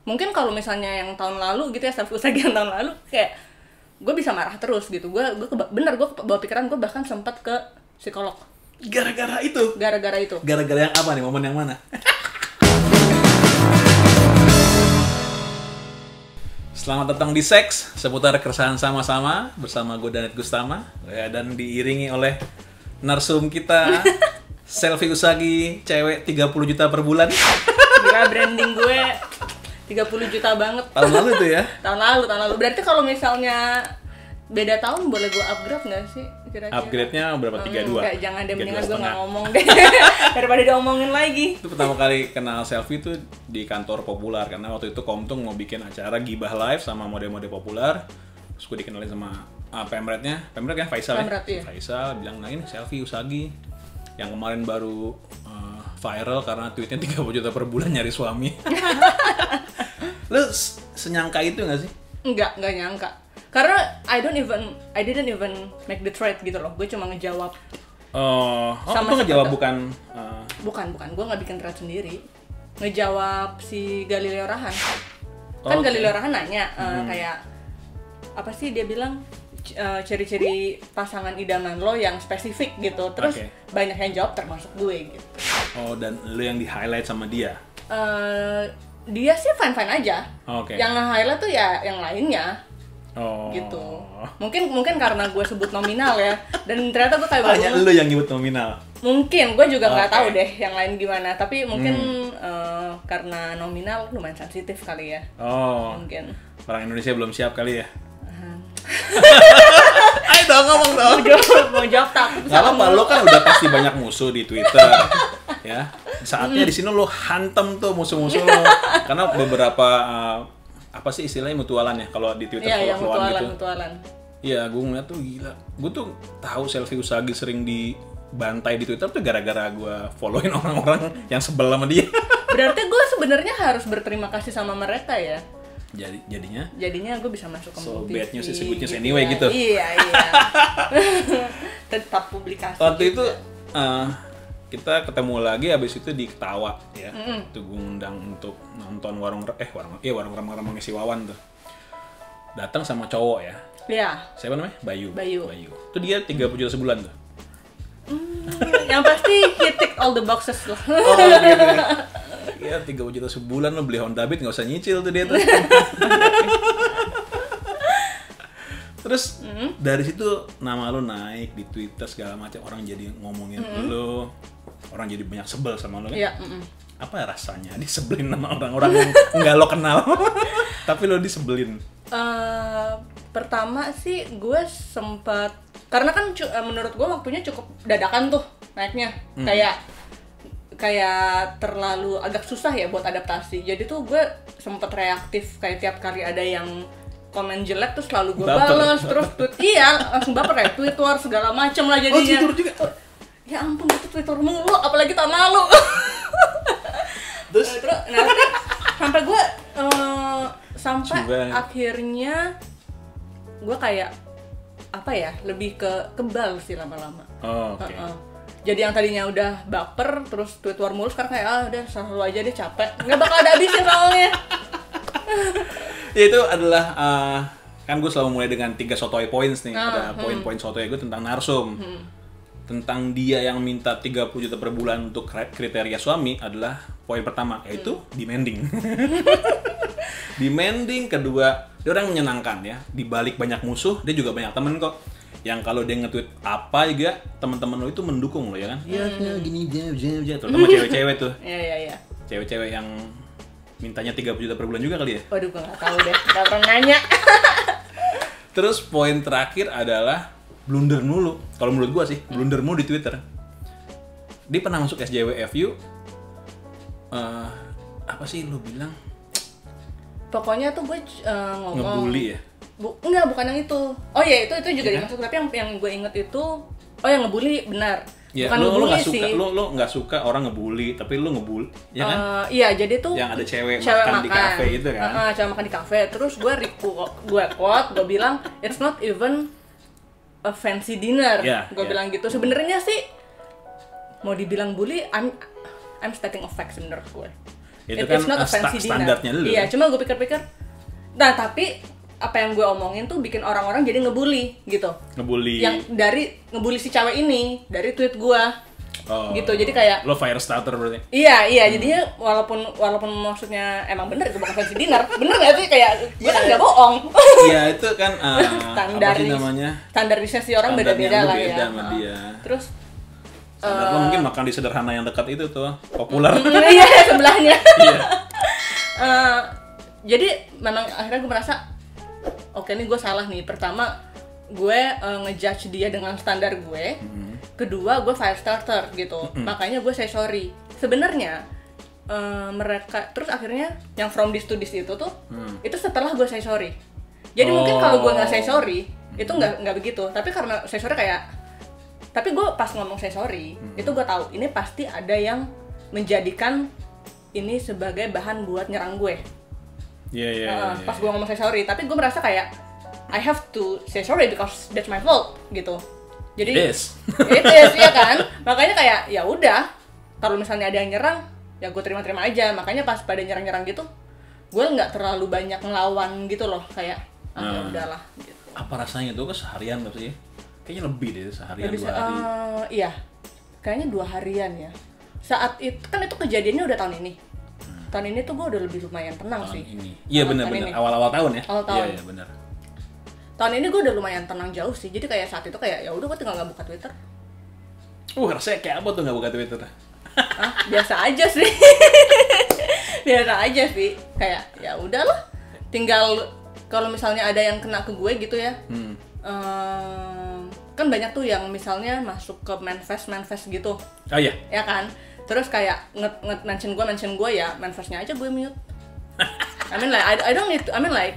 Mungkin kalau misalnya yang tahun lalu gitu ya, selfie Usagi yang tahun lalu kayak gue bisa marah terus gitu. Gue bawa pikiran, gue bahkan sempat ke psikolog. Gara-gara itu. Gara-gara yang apa nih? Momen yang mana? Selamat datang di Seks, seputar keresahan sama-sama bersama gue Danit Gustama ya, dan diiringi oleh narsum kita Selfie Usagi, cewek 30 juta per bulan. Gila, branding gue 30 juta banget. Tahun lalu tuh ya? Tahun lalu. Berarti kalau misalnya beda tahun boleh gue upgrade nggak sih? Kira-kira? Upgrade-nya berapa? 32? Enggak, jangan deh, mendingan gue nggak ngomong deh. Daripada diomongin lagi. Itu pertama kali kenal Selfie tuh di kantor Popular, karena waktu itu Komtung mau bikin acara Gibah Live sama model-model populer. Terus gue dikenalin sama Pemret kan Faisal ya? Iya. Faisal bilang, nah ini Selfie Usagi yang kemarin baru viral karena tweetnya 30 juta per bulan nyari suami. Lu senyangka itu nggak sih? Nggak nyangka. Karena I didn't even make the thread gitu loh. Gue cuma ngejawab. Itu ngejawab bukan? Bukan. Gue nggak bikin thread sendiri. Ngejawab si Galileo Rahan. Kan Okay. Galileo Rahan nanya kayak apa sih, dia bilang ciri-ciri pasangan idaman lo yang spesifik gitu. Terus banyak yang jawab termasuk gue gitu. Oh, dan lu yang di-highlight sama dia? Dia sih fine-fine aja. Okay. Yang nge-highlight tuh ya yang lainnya. Oh. Gitu. Mungkin karena gue sebut nominal ya, dan ternyata gue kayak hanya lu yang nyebut nominal. Mungkin gue juga nggak tahu deh yang lain gimana, tapi mungkin karena nominal lumayan sensitif kali ya. Oh. Mungkin Orang Indonesia belum siap kali ya. Ayo dong, ngomong dong. mau jawab takut. Gak apa-apa, lo kan udah pasti banyak musuh di Twitter. Ya, saatnya di sini lo hantem tuh musuh-musuh lo. Karena beberapa apa sih istilahnya, mutualan ya kalau di Twitter, iya, follow-followan gitu. mutualan. Iya, gue ngeliat tuh gila. Gue tuh tahu Selfie Usagi sering dibantai di Twitter tuh gara-gara gue followin orang-orang yang sebel sama dia. Berarti gue sebenarnya harus berterima kasih sama mereka ya. Jadinya gue bisa masuk ke so TV, bad news is good news gitu anyway ya. gitu. Iya. Tetap publikasi. Waktu juga. itu kita ketemu lagi, habis itu di Ketawa ya. Itu gue ngundang untuk nonton warung remang-remang si Wawan tuh. Datang sama cowok ya. Iya. Siapa namanya? Bayu. Itu dia 30 juta sebulan tuh. Yang pasti he tick all the boxes loh. Oh gitu. Ya 30 juta sebulan lo beli Honda Beat, nggak usah nyicil tuh dia tuh. Terus dari situ nama lo naik di Twitter segala macam, orang jadi ngomongin lo, orang jadi banyak sebel sama lo kan? Iya. Apa rasanya disebelin sama orang-orang yang nggak lo kenal, tapi lo disebelin? Pertama sih gue sempat, karena kan menurut gue waktunya cukup dadakan tuh naiknya, kayak terlalu agak susah ya buat adaptasi. Jadi tuh gue sempet reaktif, kayak tiap kali ada yang komen jelek tuh selalu gue balas, terus langsung baper ya, Twitter segala macem lah jadinya. Oh, Twitter juga? Ya ampun, itu Twitter mulu, apalagi tahun lalu. Terus nanti sampai gue akhirnya gue kayak apa ya, lebih ke kebal sih lama-lama. Oh, oke. Jadi yang tadinya udah baper, terus Twitter mulu, sekarang kayak udah selalu aja deh, capek. Nggak bakal ada habisnya soalnya. Ya itu adalah, kan gue selalu mulai dengan 3 sotoy points nih. Ada poin-poin sotoy gue tentang narsum. Tentang dia yang minta 30 juta per bulan untuk kriteria suami adalah poin pertama, yaitu demanding. Demanding. Kedua, dia orang menyenangkan ya. Di balik banyak musuh, dia juga banyak temen kok. Yang kalau dia nge-tweet apa juga, teman-teman lo itu mendukung lo ya kan? Iya, gini aja. Terutama cewek-cewek tuh. Iya. Cewek-cewek yang mintanya 30 juta per bulan juga kali ya? Waduh, gue nggak tahu deh, nggak pernah nanya. Terus poin terakhir adalah blunder mulu. Kalau menurut gua sih, blunder mulu di Twitter. Dia pernah masuk SJWFU. Apa sih lu bilang? Pokoknya tuh gue ngomong. Ngebully ya? Enggak, bukan yang itu. Oh iya, itu juga dimaksud. Tapi yang gue inget itu, yang ngebully benar. Ya, bukan lu ngebully gak suka, sih. Lu nggak suka orang ngebully, tapi lu ngebully, ya kan? Iya, jadi tuh yang ada cewek makan di kafe itu kan? Cewek makan di kafe. Terus gue quote, gue bilang it's not even a fancy dinner. Gue bilang gitu. Sebenarnya sih mau dibilang bully, I'm stating a fact menurut gue. Itu kan it's not a fancy dinner. standarnya dulu. Iya, cuma gue pikir-pikir. Nah, tapi apa yang gue omongin tuh bikin orang-orang jadi ngebully gitu. Ngebully. Yang dari ngebully si cewek ini dari tweet gue. Gitu. Jadi kayak lo fire starter berarti. Iya, jadinya walaupun maksudnya emang bener itu bukan fancy dinner. Bener gak sih kayak gue kan gak bohong. Iya, itu kan apa sih namanya? Standarisasi orang beda-beda lah ya. Beda sama dia. Terus lo mungkin makan di sederhana yang dekat itu tuh, populer. Iya, sebelahnya. Iya. Jadi memang akhirnya gue merasa oke, nih gue salah nih. Pertama, gue ngejudge dia dengan standar gue. Kedua, gue fire starter gitu. Makanya gue say sorry. Sebenarnya mereka terus akhirnya yang from this to this itu tuh itu setelah gue say sorry. Jadi mungkin kalau gue nggak say sorry itu nggak begitu. Tapi karena say sorry tapi gue pas ngomong say sorry itu gue tahu ini pasti ada yang menjadikan ini sebagai bahan buat nyerang gue. Iya. Pas gue ngomong say sorry, tapi gue merasa kayak I have to say sorry because that's my fault gitu. Jadi it is ya kan. Makanya kayak ya udah, kalau misalnya ada yang nyerang, ya gue terima-terima aja. Makanya pas pada nyerang-nyerang gitu, gue nggak terlalu banyak ngelawan gitu loh, kayak ya udahlah. Gitu. Apa rasanya tuh seharian gak sih? Kayaknya lebih deh seharian 2 hari. Iya, kayaknya 2 harian ya. Saat itu kan itu kejadiannya udah tahun ini. Tahun ini tuh gue udah lebih lumayan tenang sih. Iya benar. Awal-awal tahun ya. Awal tahun. Iya benar. Tahun ini gue udah lumayan tenang jauh sih. Jadi kayak saat itu kayak ya udah gue tinggal nggak buka Twitter. Rasanya kayak apa tuh nggak buka Twitter? Biasa aja sih. Biasa aja sih. Kayak ya udahlah. Tinggal kalau misalnya ada yang kena ke gue gitu ya. Kan banyak tuh yang misalnya masuk ke manifest gitu. Oh iya. Ya kan? Terus kayak mention gue ya, manifestnya aja gue mute. I mean like I don't need to, I mean like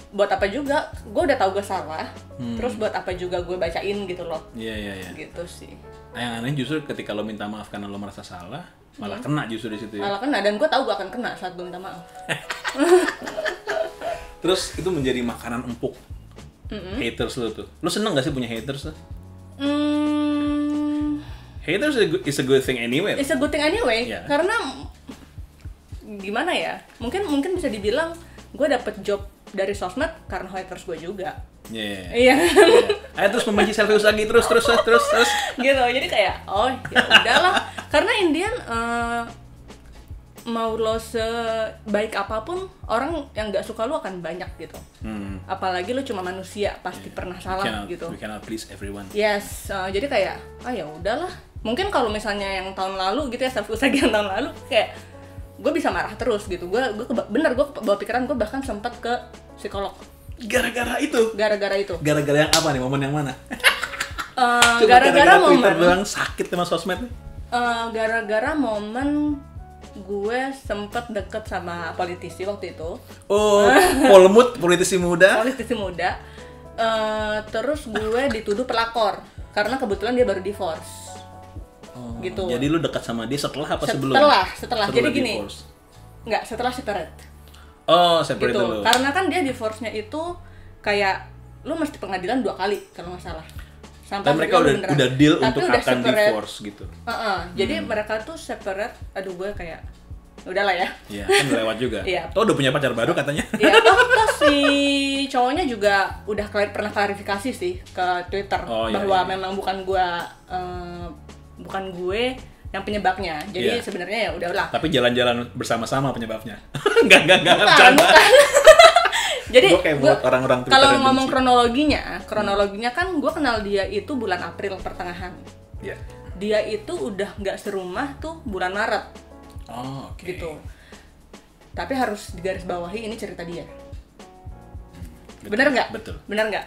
buat apa juga, gue udah tahu gue salah. Terus buat apa juga gue bacain gitu loh. Iya. Gitu sih. Yang aneh justru ketika lo minta maaf karena lo merasa salah, malah kena justru di situ ya. Malah kena, dan gue tahu gue akan kena saat gue minta maaf. Terus itu menjadi makanan empuk haters lo tuh. Lo seneng gak sih punya haters tuh? Haters is a good thing anyway. It's a good thing anyway, Yeah. karena gimana ya? Mungkin bisa dibilang gue dapet job dari sosmed karena haters gue juga. Iya. Ayo terus membenci selfie lagi terus. Gitu. Jadi kayak ya udahlah. Karena Indian mau lo sebaik apapun, orang yang nggak suka lo akan banyak gitu. Apalagi lo cuma manusia, pasti pernah salah gitu. We cannot please everyone. Yes, jadi kayak ya udahlah. Mungkin kalau misalnya yang tahun lalu gitu ya, selfie yang tahun lalu kayak gue bisa marah terus gitu. Gue bawa pikiran, gue bahkan sempat ke psikolog. Gara-gara itu. Gara-gara yang apa nih? Momen yang mana? Gara-gara momen Twitter doang sakit sama sosmed. Gara-gara momen gue sempet deket sama politisi waktu itu. Polmut, politisi muda. Terus gue dituduh pelakor karena kebetulan dia baru divorce. Gitu. Jadi lu dekat sama dia setelah apa sebelum? Setelah. Jadi gini. Divorce. Enggak, setelah separate. Separate gitu. dulu. Karena kan dia divorce-nya itu kayak lu mesti pengadilan 2 kali kalau nggak salah. Sampai mereka udah deal untuk akan divorce gitu. Jadi mereka tuh separate. Aduh, gue kayak udahlah ya. Iya, kan lewat juga. Iya. Tuh udah punya pacar baru katanya. Iya, toh si cowoknya juga udah pernah klarifikasi sih ke Twitter bahwa memang bukan gue yang penyebabnya. Jadi sebenarnya ya udahlah. Tapi jalan-jalan bersama-sama penyebabnya. Enggak. Bukan. Jadi buat orang-orang Twitter kalau ngomong kronologinya kan gue kenal dia itu bulan April pertengahan. Iya. Dia itu udah nggak serumah tuh bulan Maret. Oke. Gitu. Tapi harus digarisbawahi ini cerita dia. Bener nggak? Betul. Bener nggak?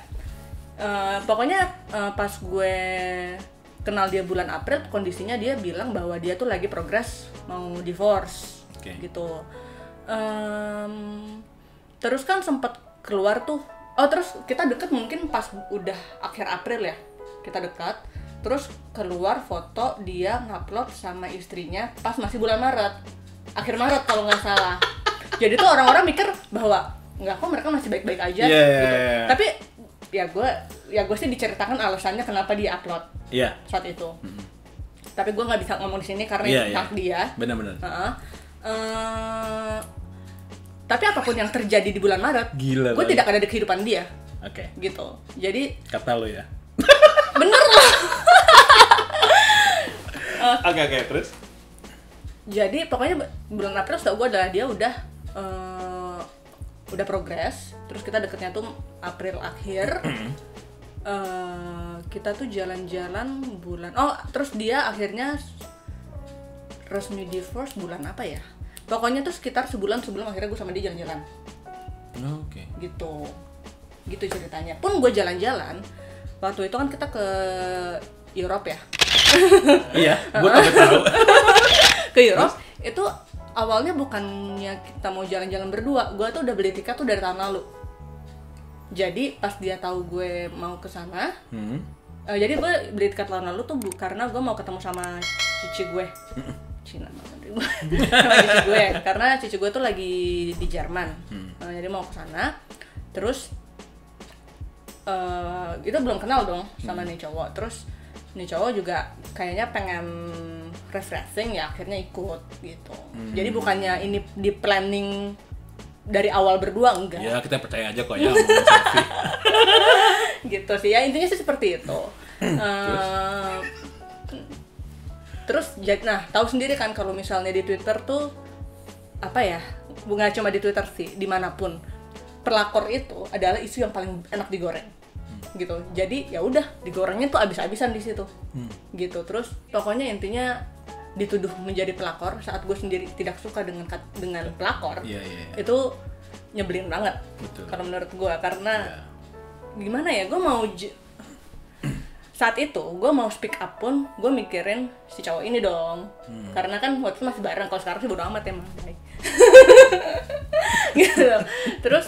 Pokoknya pas gue kenal dia bulan April, kondisinya dia bilang bahwa dia tuh lagi progres mau divorce. Gitu. Terus kan sempet keluar tuh. Terus kita deket mungkin pas udah akhir April ya. Kita dekat. Terus keluar foto dia ngupload sama istrinya pas masih bulan Maret. Akhir Maret kalau nggak salah. Jadi tuh orang-orang mikir bahwa nggak, kok mereka masih baik-baik aja gitu. Tapi ya gue sih diceritakan alasannya kenapa dia upload saat itu. Tapi gue nggak bisa ngomong di sini karena itu hak dia. Benar-benar. Tapi apapun yang terjadi di bulan Maret, gue tidak ada di kehidupan dia. Oke. Gitu. Jadi Kata lo ya. bener lah. Oke, terus? Jadi pokoknya bulan April setahu gue adalah dia udah progres. Terus kita deketnya tuh April akhir. Kita tuh jalan-jalan bulan. Terus dia akhirnya resmi divorce bulan apa ya? Pokoknya tuh sekitar sebulan sebelum akhirnya gue sama dia jalan-jalan. Oke. Gitu ceritanya. Pun gue jalan-jalan. Waktu itu kan kita ke Europe ya. Iya, gue tahu. Ke Europe itu awalnya bukannya kita mau jalan-jalan berdua. Gue tuh udah beli tiket tuh dari tahun lalu. Jadi pas dia tahu gue mau ke sana, jadi gue beli tiket tahun lalu tuh karena gue mau ketemu sama cici gue. Cina banget gue. Sama cici gue, karena cici gue tuh lagi di Jerman. Jadi mau ke sana. Terus kita belum kenal dong sama nih cowok. Terus nih cowok juga kayaknya pengen refreshing ya, akhirnya ikut gitu. Jadi bukannya ini di planning dari awal berdua, enggak. Ya kita percaya aja kok ya omongan Sophie. Gitu sih ya, intinya sih seperti itu. Terus nah tahu sendiri kan kalau misalnya di Twitter tuh apa ya, nggak cuma di Twitter sih, dimanapun pelakor itu adalah isu yang paling enak digoreng gitu. Jadi ya udah digorengnya tuh abis-abisan di situ gitu. Terus pokoknya intinya dituduh menjadi pelakor saat gue sendiri tidak suka dengan pelakor. Itu nyebelin banget kalau menurut gue, karena gimana ya, gue mau saat itu gue mau speak up pun gue mikirin si cowok ini dong, karena kan waktu itu masih bareng. Kalau sekarang sih bodo amat emang gitu. Terus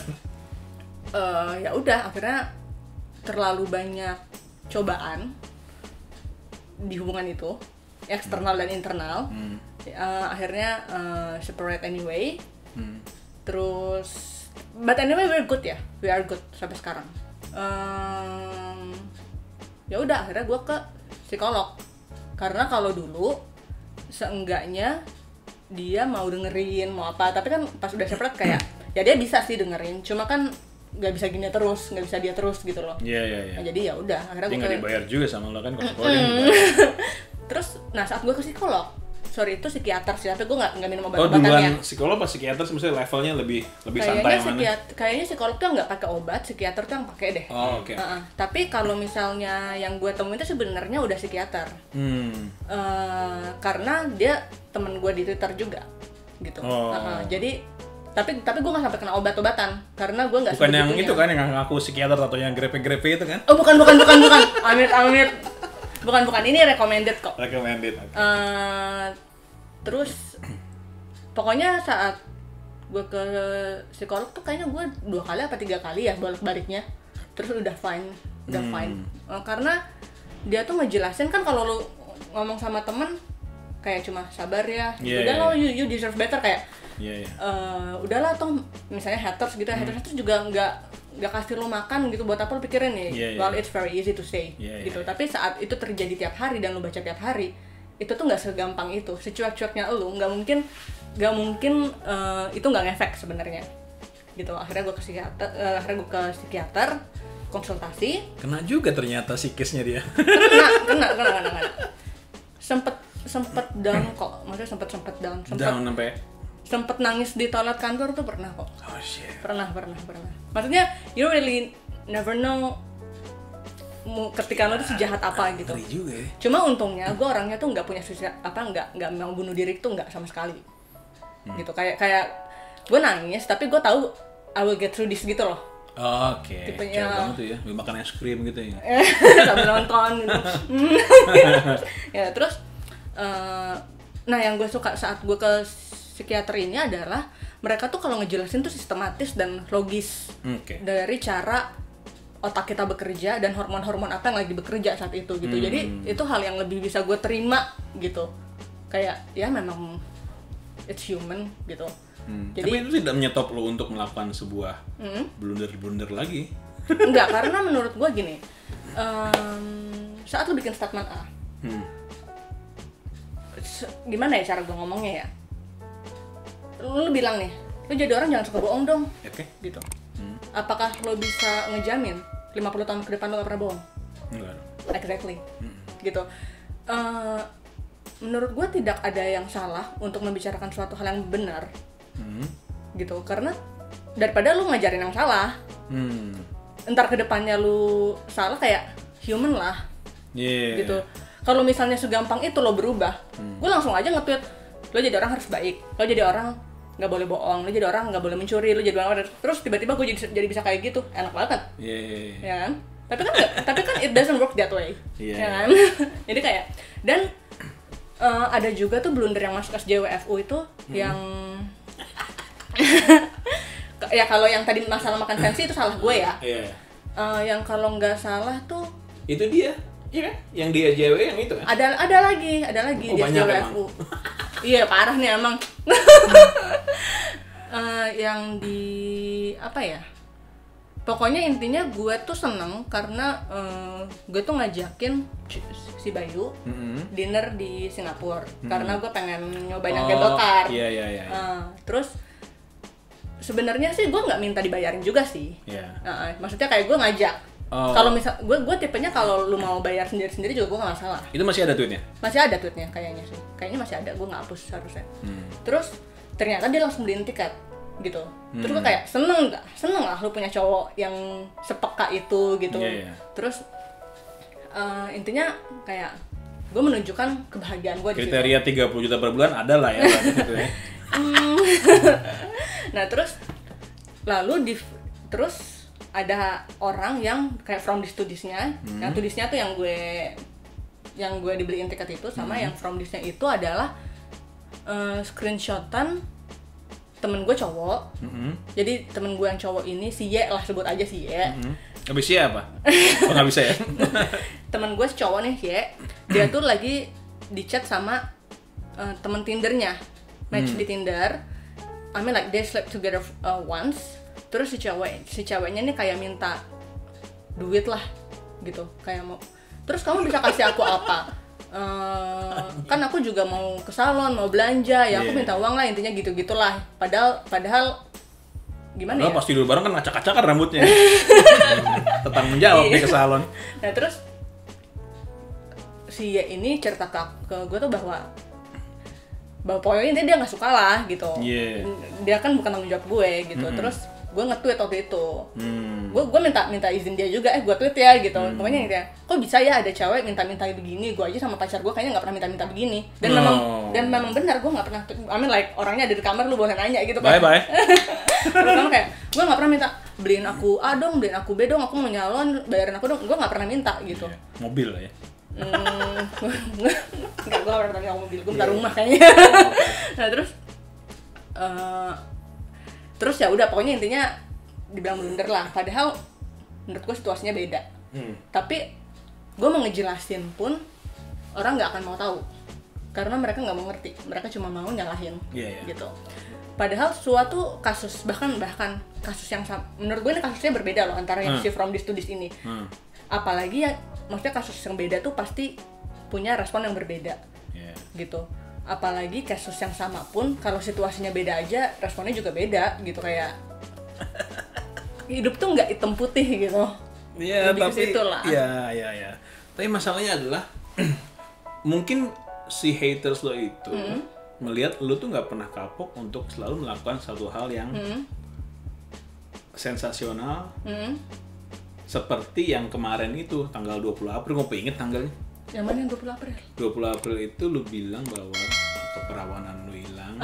ya udah akhirnya terlalu banyak cobaan di hubungan itu, eksternal dan internal. Akhirnya separate anyway. Terus but anyway we are good sampai sekarang. Ya udah akhirnya gue ke psikolog, karena kalau dulu seenggaknya dia mau dengerin mau apa, tapi kan pas udah separate kayak ya dia bisa sih dengerin, cuma kan nggak bisa gini terus, nggak bisa dia terus gitu loh. Iya. Nah, jadi ya udah akhirnya gue nggak dibayar juga sama lo kan kalau sekolah. Terus nah saat gue ke psikolog, sorry itu psikiater sih, tapi gue nggak minum Oh obat-obatan duluan ya. psikolog pas psikiater maksudnya levelnya lebih santai mana? Kayaknya psikolog tuh nggak pakai obat, psikiater tuh yang pakai deh. Oh oke. Tapi kalau misalnya yang gue temuin itu sebenarnya udah psikiater. Karena dia temen gue di Twitter juga gitu. Jadi tapi gue nggak sampai kena obat-obatan karena gue nggak. Bukan yang itu kan yang ngaku psikiater atau yang grepe-grepe itu kan? Oh bukan. Amit. Bukan, ini recommended kok. Recommended. Terus pokoknya saat gue ke psikolog tuh kayaknya gue 2 kali apa 3 kali ya bolak-baliknya. Terus udah fine. Karena dia tuh ngejelasin kan kalau lu ngomong sama temen kayak cuma sabar ya, udah lo you deserve better kayak. Udahlah toh misalnya haters gitu, haters juga nggak kasih lo makan gitu, buat apa lo pikirin nih. Well it's very easy to say gitu. Tapi saat itu terjadi tiap hari dan lo baca tiap hari, itu tuh nggak segampang itu. Secuek-cueknya lo nggak mungkin itu nggak ngefek sebenarnya gitu. Akhirnya gue ke psikiater konsultasi. Kena juga ternyata psikisnya dia. Kena. Sempet down kok, maksudnya sempet down sampai sempet nangis di toilet kantor tuh pernah kok. Oh shit. Pernah. Maksudnya you really never know ketika lo tuh sejahat apa gitu. Ngeri juga ya. Cuma untungnya gue orangnya tuh nggak punya nggak mau bunuh diri tuh nggak sama sekali. Gitu kayak gue nangis tapi gue tahu I will get through this gitu loh. Oke. Tipenya banget tuh ya, makan es krim gitu ya. sambil nonton gitu. Ya terus nah yang gue suka saat gue ke psikiater ini adalah mereka tuh kalau ngejelasin tuh sistematis dan logis. Dari cara otak kita bekerja dan hormon-hormon apa yang lagi bekerja saat itu gitu. Jadi itu hal yang lebih bisa gue terima gitu. Kayak ya memang it's human gitu. Jadi, tapi itu tidak menyetop lo untuk melakukan sebuah blunder lagi. Enggak, karena menurut gue gini, saat lo bikin statement A, gimana ya cara gue ngomongnya ya? lu bilang nih, lu jadi orang jangan suka bohong dong. Oke. Gitu. Apakah lo bisa ngejamin 50 tahun ke depan lo gak pernah bohong? Enggak. Exactly. Gitu. Menurut gue tidak ada yang salah untuk membicarakan suatu hal yang benar. Gitu. Karena daripada lu ngajarin yang salah, entar ke depannya lu salah, kayak human lah. Gitu. Kalau misalnya segampang itu lo berubah, gue langsung aja nge-tweet, lo jadi orang harus baik, lo jadi orang nggak boleh bohong, lo jadi orang nggak boleh mencuri, lo jadi orang, terus tiba-tiba gue jadi bisa kayak gitu, enak banget. Ya kan? Tapi kan it doesn't work that way. Ya kan? Jadi kayak, dan ada juga tuh blunder yang masuk SJWFU itu yang ya kalau yang tadi masalah makan fancy itu salah gue ya. Yang kalau nggak salah tuh itu dia. Iya kan? Yang dia JW yang itu kan? Ada lagi di SJWFU. Iya, parah nih emang. Yang di apa ya? Pokoknya intinya gue tuh seneng karena gue tuh ngajakin si Bayu dinner di Singapura karena gue pengen nyobain yang cable car. Iya. Terus sebenarnya sih gue nggak minta dibayarin juga sih. Maksudnya kayak gue ngajak. Kalau misal gue tipenya kalau lu mau bayar sendiri juga gue nggak masalah. Itu masih ada tweetnya? Masih ada tweetnya kayaknya sih. Kayaknya masih ada, gue nggak hapus harusnya. Terus ternyata dia langsung beliin tiket gitu. Terus gue kayak seneng lah lu punya cowok yang sepeka itu gitu. Terus intinya kayak gue menunjukkan kebahagiaan gue di situ. Kriteria 30 juta per bulan ada lah ya. Nah terus ada orang yang kayak from the studies-nya, yang studies-nya tuh yang gue dibeliin tiket itu, sama yang from this-nya itu adalah screenshotan temen gue cowok. Jadi temen gue yang cowok ini si Y lah, sebut aja si Y. Abis Y apa? Oh nggak bisa ya? Temen gue cowok nih Y, dia tuh lagi di chat sama temen Tindernya, match di Tinder. I mean like they slept together once. Terus si ceweknya nih kayak minta duit lah gitu, kayak mau, terus kamu bisa kasih aku apa? Kan aku juga mau ke salon, mau belanja, ya aku minta uang lah, intinya gitu-gitulah. Padahal gimana ya? Pas tidur bareng kan acak-acakan rambutnya. Tetap menjawab nih ke salon. Nah terus si Y ini cerita ke gue tuh bahwa pokoknya dia nggak suka lah gitu. Dia kan bukan tanggung jawab gue gitu. Terus gue nge-tweet waktu itu, gue minta izin dia juga, gue tweet ya gitu. Pokoknya gitu ya, kok bisa ya ada cewek minta begini, gue aja sama pacar gue kayaknya nggak pernah minta begini. Dan memang benar, gue nggak pernah, I mean like orangnya ada di kamar, lu boleh nanya gitu kan. Bye. Pertama kayak gue nggak pernah minta beliin aku A dong, beliin aku B dong, aku mau nyalon, bayarin aku dong, gue nggak pernah minta gitu. Mobil lah ya. Nggak, gue nggak pernah minta mobil, gue minta rumah kayaknya. Nah terus ya udah, pokoknya intinya dibilang blunder lah, padahal menurut gue situasinya beda. Tapi gue mau ngejelasin pun orang nggak akan mau tahu karena mereka nggak mau ngerti, mereka cuma mau nyalahin gitu. Padahal suatu kasus, bahkan kasus yang menurut gue ini kasusnya berbeda loh antara yang si from the studies ini. Apalagi ya, maksudnya kasus yang beda tuh pasti punya respon yang berbeda gitu. Apalagi kasus yang sama pun kalau situasinya beda aja responnya juga beda gitu. Kayak hidup tuh nggak hitam putih gitu. Tapi ya. Tapi masalahnya adalah mungkin si haters lo itu melihat lo tuh nggak pernah kapok untuk selalu melakukan satu hal yang sensasional, seperti yang kemarin itu tanggal 20 April. Gue inget tanggalnya. Yang mana yang 20 April? 20 April itu lu bilang bahwa keperawanan lu hilang.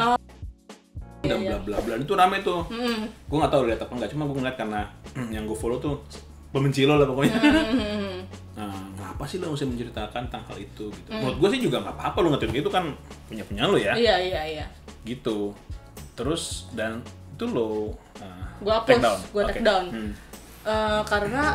Dan bla bla bla. Itu rame tuh. Gue nggak tahu lihat apa enggak, cuma gue ngeliat karena yang gue follow tuh pembenci lo lah pokoknya. Nah, kenapa sih lo mesti menceritakan tentang hal itu gitu. Menurut gue sih juga nggak apa-apa lo nge-tweet itu, kan punya lo ya. Iya. Gitu. Terus dan itu lo gue hapus, gue take down. Karena